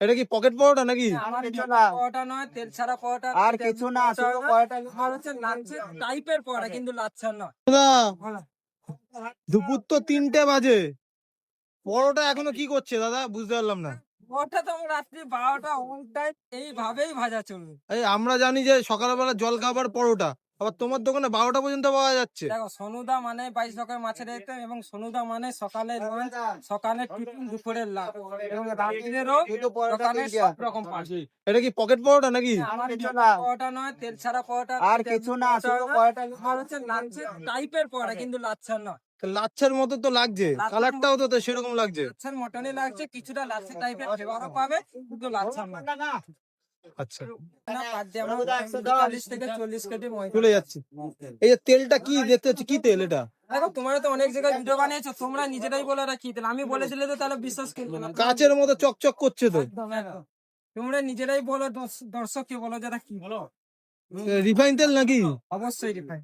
এটা কি পকেট পরোটা নাকি? আমার পরোটা নয়, তেল ছাড়া পরোটা আর কিছু না, শুধু পরোটা। আমার হচ্ছে লাচ্ছা টাইপের পরোটা, কিন্তু লাচ্ছা নয়। দাদা দুপুর তো 3টে বাজে, পরোটা এখনো কি করছে দাদা? বুঝতে পারলাম না। পরোটা তো আমার রাত্রি 12টা অল টাইম এইভাবেই ভাজা চলবে। এই আমরা জানি যে সকালবেলা জল খাবার পরোটা, আবার তোমার দোকানে 12টা পর্যন্ত পাওয়া যাচ্ছে। দেখো, সোনুদা মানে 22 রকমের মাছের আইটেম, এবং সোনুদা মানে সকালের লাঞ্চ, সকালের টিফিন, দুপুরের লাঞ্চ, এবং রাত্রিরেরও দোকানে সব রকম পাওয়া। এটা কি পকেট পরোটা নাকি? আমার পরোটা নয়, তেল ছাড়া পরোটা আর কিছু না, শুধু পরোটা। আমার হচ্ছে লাচ্ছা টাইপের পরোটা, কিন্তু লাচ্ছা নয়। লাচ্ছার মতো তো লাগছে, কালারটাও তো সেরকম লাগছে। লাচ্ছার মটনই লাগছে, কিছুটা লাচ্ছা টাইপের ফ্লেভারও পাবে, কিন্তু লাচ্ছা নয়। আচ্ছা, না, পার ডে আমরা 40 থেকে 40 কেজি ময়দা। চলে যাচ্ছে। এই যে তেলটা কি দেখতে হচ্ছে, কি তেল এটা? দেখো, তোমরা তো অনেক জায়গায় ভিডিও বানিয়েছো, তোমরা নিজেরাই বলে ওরা কি তেল। আমি বলে দিলে তো তাহলে বিশ্বাস করবে না। কাচের মতো চকচক করছে তো। একদম একদম। তোমরা নিজেরাই বলো, দর্শককে বলো যারা কি বলো। রিফাইন তেল নাকি? অবশ্যই রিফাইন।